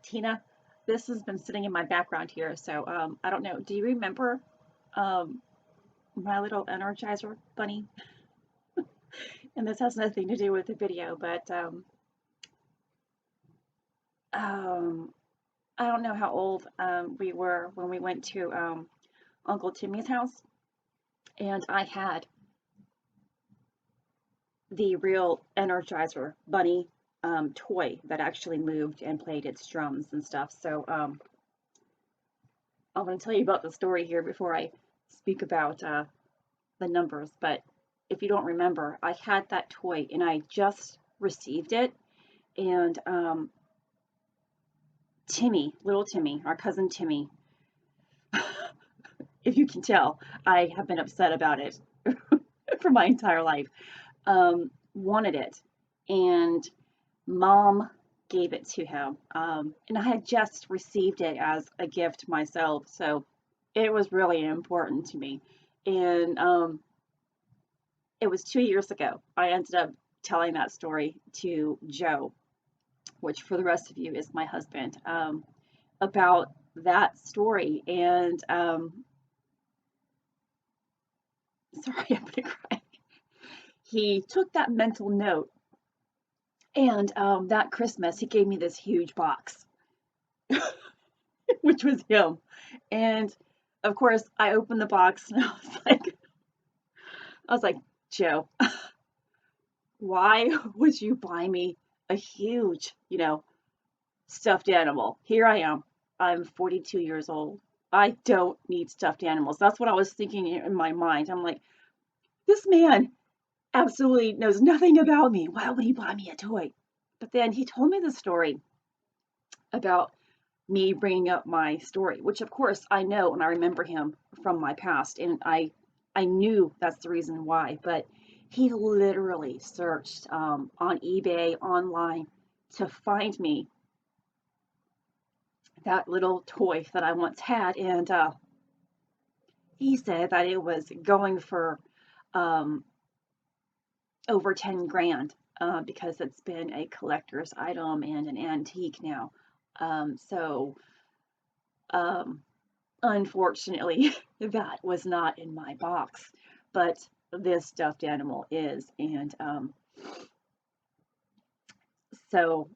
Tina, this has been sitting in my background here, so I don't know. Do you remember um, my little Energizer bunny? And this has nothing to do with the video, but um, I don't know how old we were when we went to Uncle Timmy's house, and I had the real Energizer bunny toy that actually moved and played its drums and stuff. So I'm going to tell you about the story here before I speak about the numbers, but if you don't remember, I had that toy and I just received it. And Timmy, little Timmy, our cousin Timmy, if you can tell, I have been upset about it for my entire life, wanted it. And mom gave it to him. And I had just received it as a gift myself. So it was really important to me. And it was 2 years ago. I ended up telling that story to Joe, which for the rest of you is my husband, about that story. And sorry, I'm going to cry. He took that mental note, and that Christmas, he gave me this huge box, which was him. And of course, I opened the box and I was like, Joe, why would you buy me a huge, stuffed animal? Here I am. I'm 42 years old. I don't need stuffed animals. That's what I was thinking in my mind. I'm like, this man absolutely knows nothing about me. Why would he buy me a toy? But then he told me the story about me bringing up my story, which of course I know and I remember him from my past, and I knew that's the reason why. But he literally searched on eBay online to find me that little toy that I once had, and he said that it was going for um, over 10 grand because it's been a collector's item and an antique now. So, um, unfortunately, that was not in my box, but this stuffed animal is. And so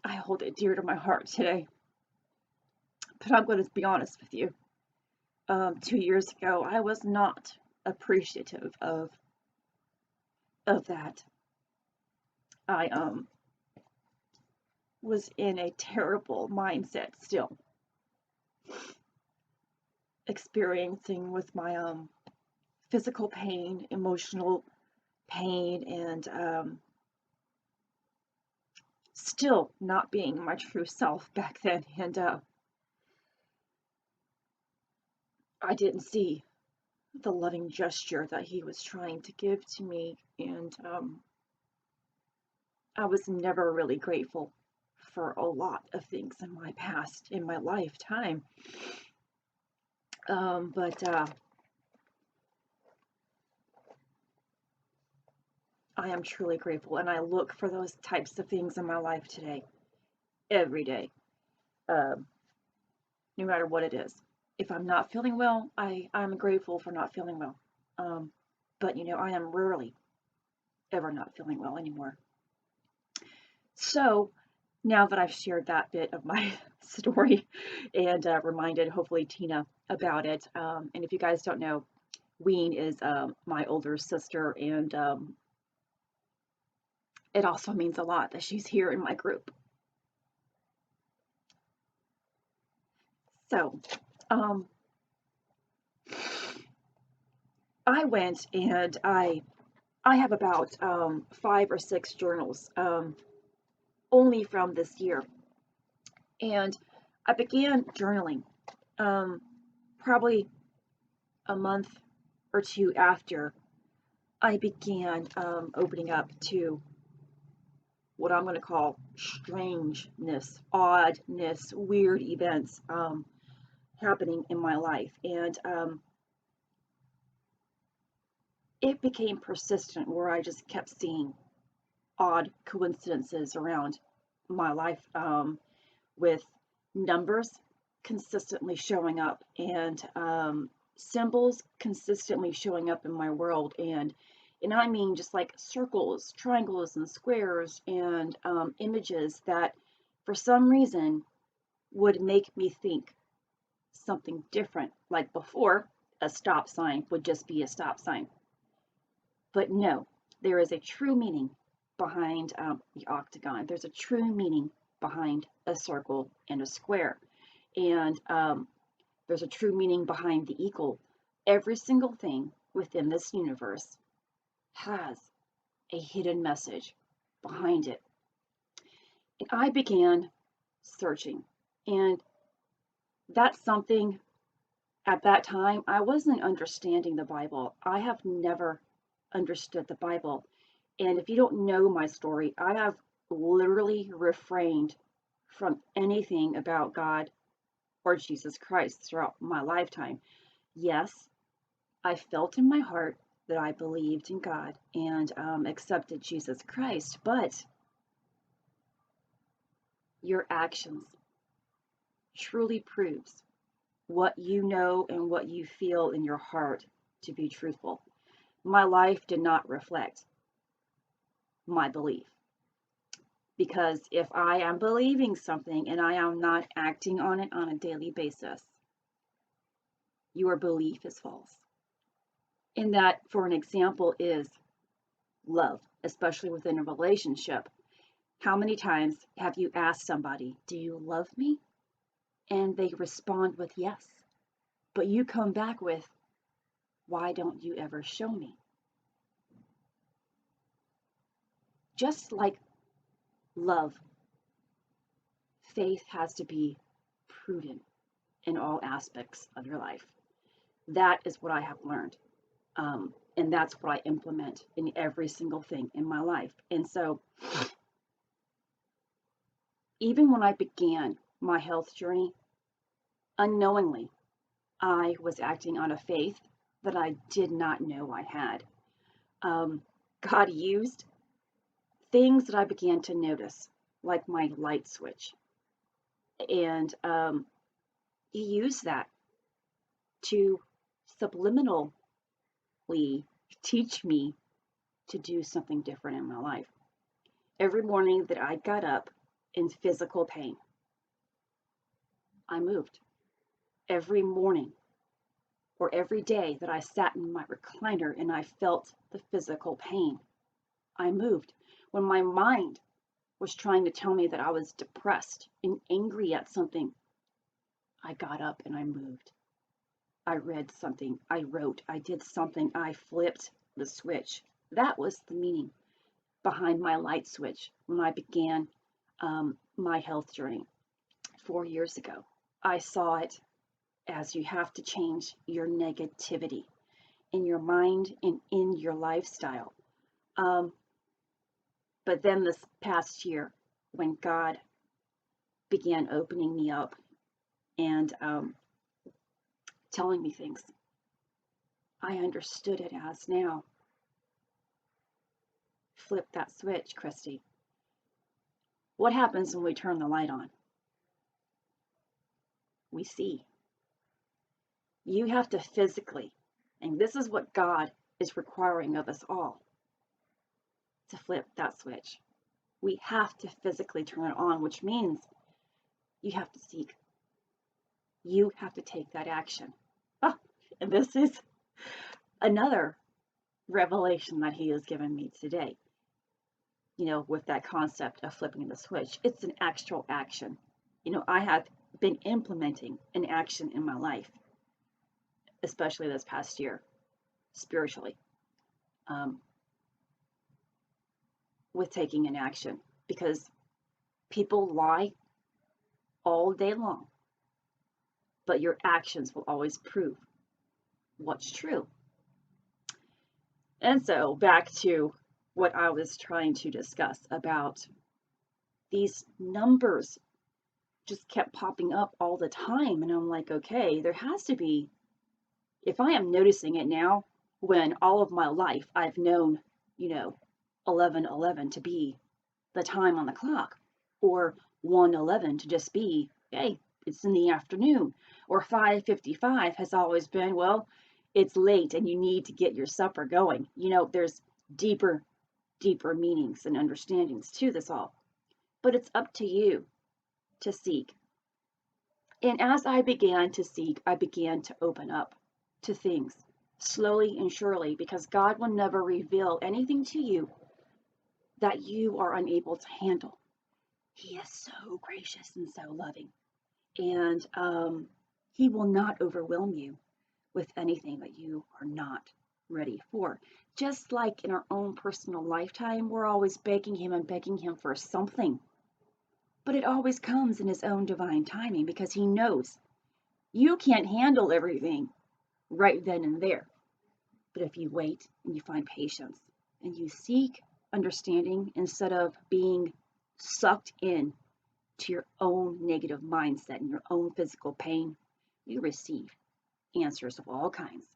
I hold it dear to my heart today. But I'm going to be honest with you. 2 years ago, I was not appreciative of that. I was in a terrible mindset still, experiencing with my physical pain, emotional pain, and still not being my true self back then. And I didn't see the loving gesture that he was trying to give to me, and I was never really grateful for a lot of things in my past, in my lifetime. But I am truly grateful, and I look for those types of things in my life today, every day, um, no matter what it is. If I'm not feeling well, I'm grateful for not feeling well. Um, but I am rarely ever not feeling well anymore. So now that I've shared that bit of my story and reminded hopefully Tina about it, and if you guys don't know, Ween is my older sister, and it also means a lot that she's here in my group. So um, I went and I have about 5 or 6 journals only from this year, and I began journaling um, probably a month or two after I began opening up to what I'm going to call strangeness, oddness, weird events happening in my life. And it became persistent where I just kept seeing odd coincidences around my life, with numbers consistently showing up, and symbols consistently showing up in my world, and I mean just like circles, triangles, and squares, and images that for some reason would make me think something different. Like before, a stop sign would just be a stop sign. But no, there is a true meaning behind the octagon. There's a true meaning behind a circle and a square. And there's a true meaning behind the eagle. Every single thing within this universe has a hidden message behind it. And I began searching. And that's something at that time, I wasn't understanding the Bible. I have never understood the Bible. And if you don't know my story, I have literally refrained from anything about God or Jesus Christ throughout my lifetime. Yes, I felt in my heart that I believed in God and accepted Jesus Christ, but your actions truly proves what you know and what you feel in your heart to be truthful. My life did not reflect my belief. Because if I am believing something and I am not acting on it on a daily basis, your belief is false. And that, for an example, is love, especially within a relationship. How many times have you asked somebody, "Do you love me?" And they respond with yes. But you come back with, "Why don't you ever show me?" Just like love, faith has to be prudent in all aspects of your life. That is what I have learned. And that's what I implement in every single thing in my life. And so, even when I began my health journey, unknowingly, I was acting on a faith that I did not know I had. God used things that I began to notice, like my light switch. And He used that to subliminally teach me to do something different in my life. Every morning that I got up in physical pain, I moved. Every morning or every day that I sat in my recliner and I felt the physical pain, I moved. When my mind was trying to tell me that I was depressed and angry at something, I got up and I moved. I read something, I wrote, I did something, I flipped the switch. That was the meaning behind my light switch when I began my health journey 4 years ago. I saw it as you have to change your negativity in your mind and in your lifestyle. But then this past year, when God began opening me up and telling me things, I understood it as now. Flip that switch, Christy. What happens when we turn the light on? We see. You have to physically, and this is what God is requiring of us all, to flip that switch. We have to physically turn it on, which means you have to seek. You have to take that action. Oh, and this is another revelation that He has given me today. With that concept of flipping the switch, it's an actual action. I have been implementing an action in my life, especially this past year, spiritually, with taking an action, because people lie all day long, but your actions will always prove what's true. And so back to what I was trying to discuss about these numbers just kept popping up all the time. And I'm like, okay, there has to be, if I am noticing it now, when all of my life I've known, 11:11 to be the time on the clock, or 1:11 to just be, hey, it's in the afternoon, or 5:55 has always been, well, it's late and you need to get your supper going. There's deeper, deeper meanings and understandings to this all. But it's up to you to seek. And as I began to seek, I began to open up to things slowly and surely, because God will never reveal anything to you that you are unable to handle. He is so gracious and so loving. And He will not overwhelm you with anything that you are not ready for. Just like in our own personal lifetime, we're always begging Him and begging Him for something. But it always comes in His own divine timing, because He knows you can't handle everything right then and there. But if you wait and you find patience and you seek understanding instead of being sucked in to your own negative mindset and your own physical pain, you receive answers of all kinds.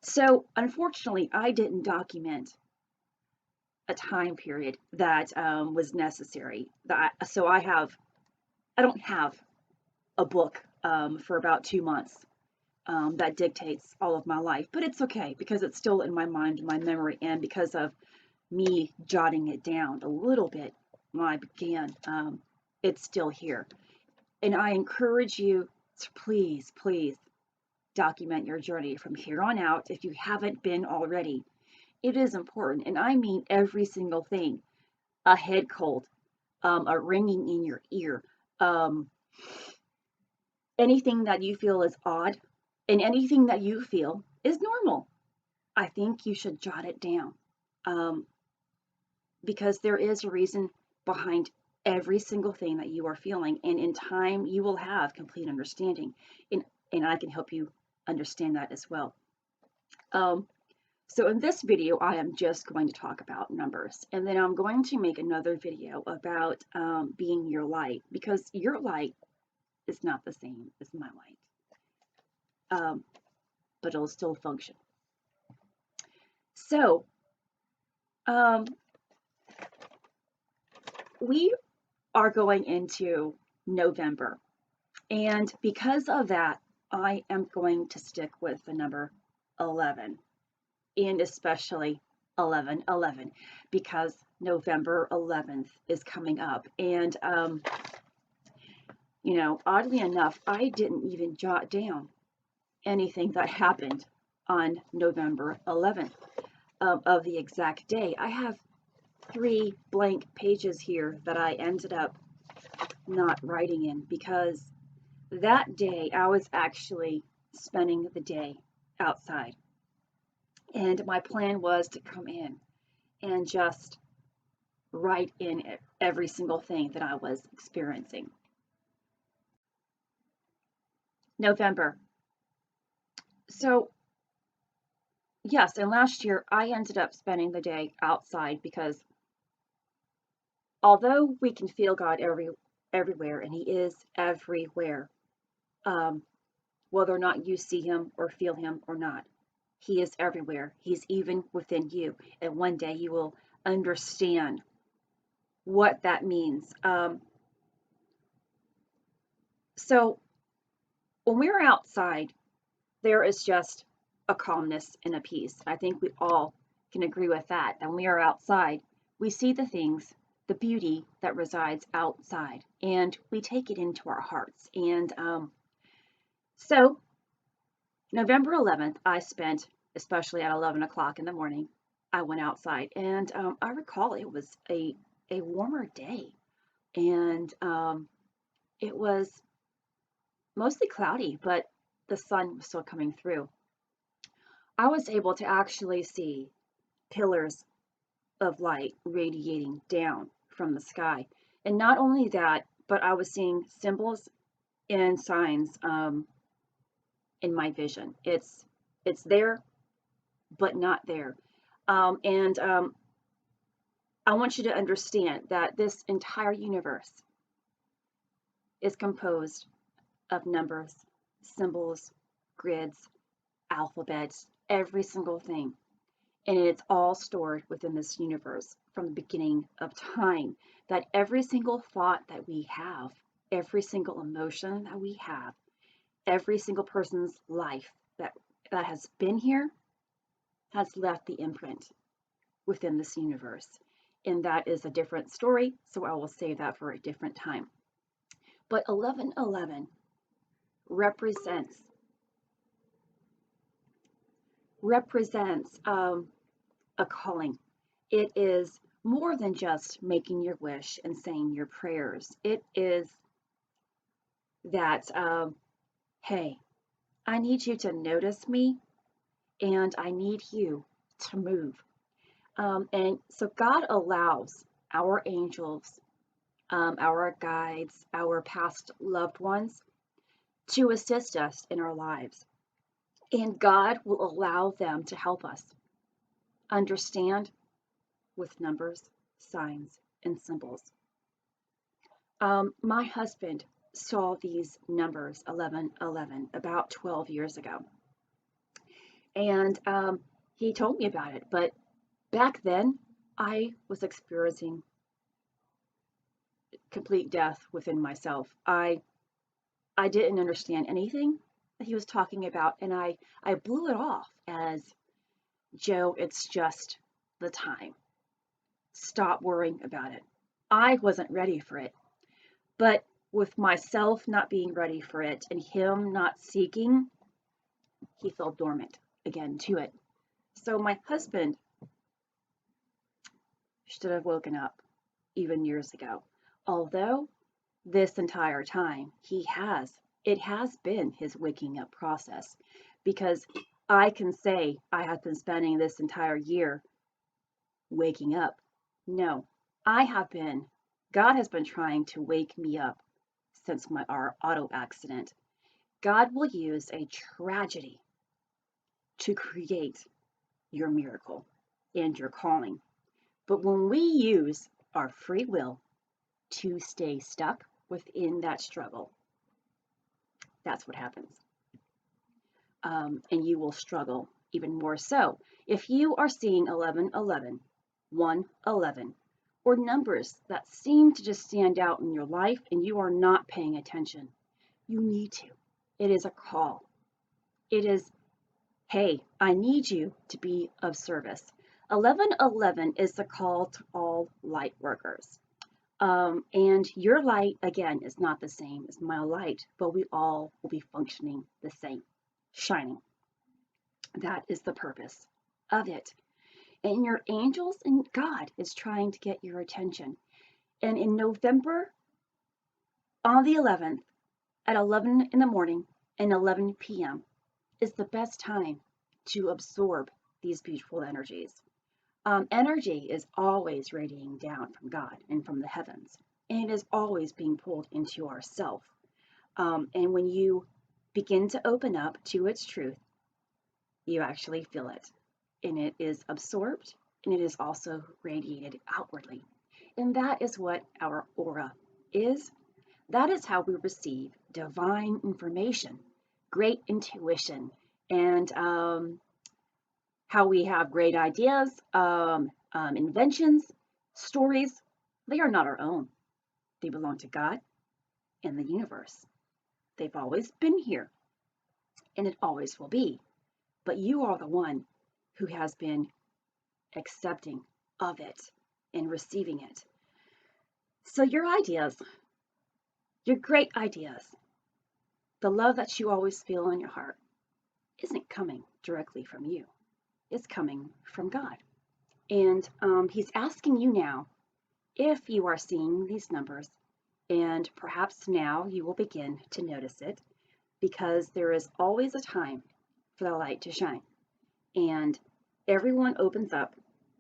So unfortunately, I didn't document a time period that was necessary. So I don't have a book for about 2 months that dictates all of my life, but it's okay because it's still in my mind and my memory, and because of me jotting it down a little bit when I began, it's still here. And I encourage you to please, please document your journey from here on out if you haven't been already. It is important, and I mean every single thing. A head cold, a ringing in your ear, anything that you feel is odd, and anything that you feel is normal. I think you should jot it down, because there is a reason behind every single thing that you are feeling, and in time you will have complete understanding, and I can help you understand that as well. So in this video, I am just going to talk about numbers, and then I'm going to make another video about being your light, because your light is not the same as my light, but it'll still function. So we are going into November, and because of that, I am going to stick with the number 11, and especially 11/11, because November 11th is coming up. And oddly enough, I didn't even jot down anything that happened on November 11th of the exact day. I have 3 blank pages here that I ended up not writing in, because that day I was actually spending the day outside, and my plan was to come in and just write in every single thing that I was experiencing. November. So yes, and last year I ended up spending the day outside, because although we can feel God everywhere, and He is everywhere, whether or not you see Him or feel Him or not, He is everywhere. He's even within you, and one day you will understand what that means. So when we're outside, there is just a calmness and a peace. I think we all can agree with that. And when we are outside, we see the things, the beauty that resides outside, and we take it into our hearts. And so November 11th, I spent, especially at 11 o'clock in the morning, I went outside, and I recall it was a warmer day, and it was mostly cloudy, but the sun was still coming through. I was able to actually see pillars of light radiating down from the sky. And not only that, but I was seeing symbols and signs in my vision. It's there, but not there. And I want you to understand that this entire universe is composed of numbers, symbols, grids, alphabets, every single thing. And it's all stored within this universe from the beginning of time. That every single thought that we have, every single emotion that we have, every single person's life that has been here has left the imprint within this universe. And that is a different story, so I will save that for a different time. But 1111 represents a calling. It is more than just making your wish and saying your prayers. It is that, hey, I need you to notice me and I need you to move. And so God allows our angels, our guides, our past loved ones to assist us in our lives. And God will allow them to help us understand with numbers, signs, and symbols. My husband saw these numbers 1111 about 12 years ago. And he told me about it. But back then, I was experiencing complete death within myself. I didn't understand anything that he was talking about, and I blew it off as, Joe, it's just the time. Stop worrying about it. I wasn't ready for it. But with myself not being ready for it and him not seeking, he fell dormant again to it. So my husband should have woken up even years ago. Although this entire time it has been his waking up process, because I can say I have been spending this entire year waking up. No, God has been trying to wake me up since our auto accident. God will use a tragedy to create your miracle and your calling. But when we use our free will to stay stuck within that struggle, that's what happens. And you will struggle even more so. If you are seeing 1111, 111, or numbers that seem to just stand out in your life and you are not paying attention, you need to. It is a call. It is, hey, I need you to be of service. 1111 is the call to all light workers. And your light, again, is not the same as my light, but we all will be functioning the same, shining. That is the purpose of it. And your angels and God is trying to get your attention. And in November, on the 11th, at 11 in the morning and 11 p.m., is the best time to absorb these beautiful energies. Energy is always radiating down from God and from the heavens, and it is always being pulled into ourself. And when you begin to open up to its truth, you actually feel it, and it is absorbed, and it is also radiated outwardly. And that is what our aura is. That is how we receive divine information, great intuition, and how we have great ideas, inventions, stories. They are not our own. They belong to God and the universe. They've always been here, and it always will be. But you are the one who has been accepting of it and receiving it. So your ideas, your great ideas, the love that you always feel in your heart, isn't coming directly from you. It's coming from God. And he's asking you now if you are seeing these numbers, and perhaps now you will begin to notice it, because there is always a time for the light to shine. And everyone opens up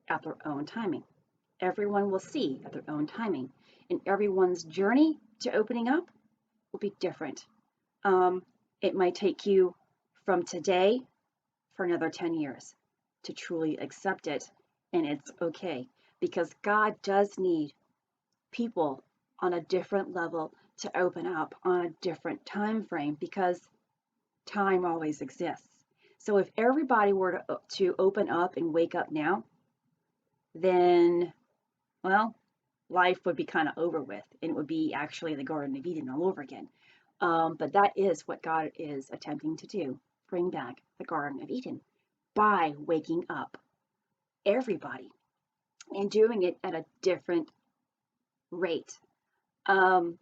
at their own timing. Everyone will see at their own timing. And everyone's journey to opening up will be different. It might take you from today for another 10 years to truly accept it. And it's okay, because God does need people on a different level to open up on a different time frame, because time always exists. So if everybody were to open up and wake up now, then, well, life would be kind of over with, and it would be actually the Garden of Eden all over again. But that is what God is attempting to do, bring back the Garden of Eden by waking up everybody and doing it at a different rate. Um,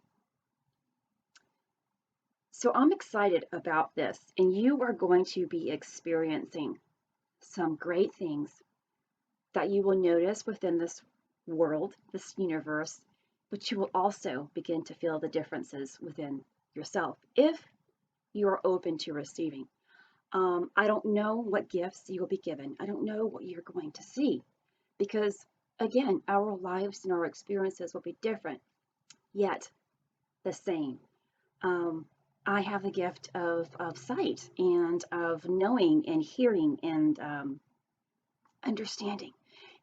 so I'm excited about this, and you are going to be experiencing some great things that you will notice within this world, this universe, but you will also begin to feel the differences within yourself if you are open to receiving. I don't know what gifts you will be given. I don't know what you're going to see because, again, our lives and our experiences will be different, yet the same. Um, I have the gift of sight and of knowing and hearing and understanding,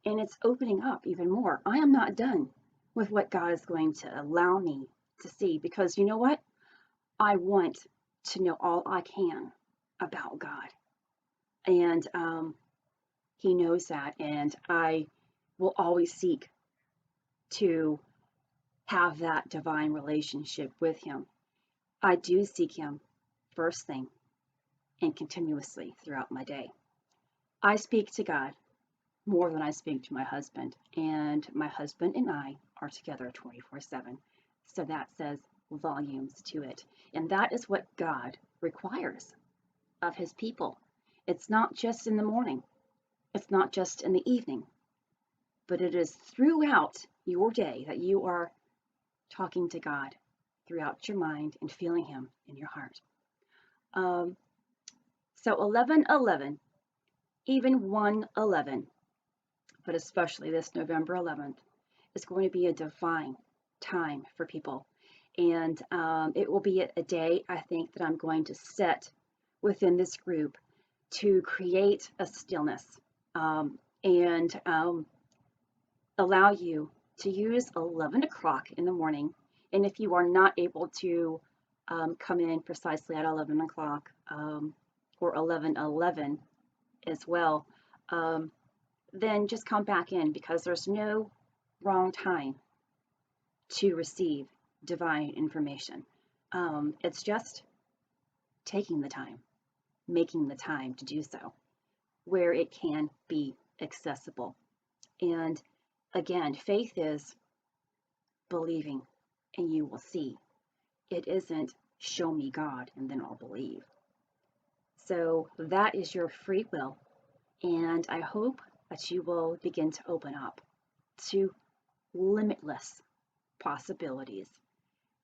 and it's opening up even more. I am not done with what God is going to allow me to see because you know what? I want to know all I can about God. And He knows that. And I will always seek to have that divine relationship with Him. I do seek Him first thing and continuously throughout my day. I speak to God more than I speak to my husband. And my husband and I are together 24/7. So that says volumes to it. And that is what God requires of His people. It's not just in the morning, it's not just in the evening, but it is throughout your day that you are talking to God throughout your mind and feeling Him in your heart. Um, so 11/11, even 1/11, but especially this November 11th, is going to be a divine time for people. And it will be a day, I think, that I'm going to set within this group to create a stillness and allow you to use 11 o'clock in the morning. And if you are not able to come in precisely at 11 o'clock or 11:11 as well, then just come back in because there's no wrong time to receive divine information. It's just taking the time, making the time to do so where it can be accessible. And again, faith is believing and you will see. It isn't show me God and then I'll believe. So that is your free will. And I hope that you will begin to open up to limitless possibilities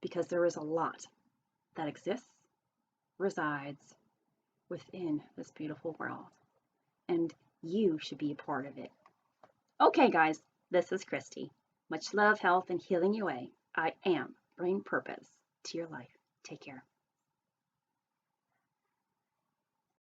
because there is a lot that exists, resides within this beautiful world. And you should be a part of it. Okay, guys, this is Christy. Much love, health, and healing your way. I am bringing purpose to your life. Take care.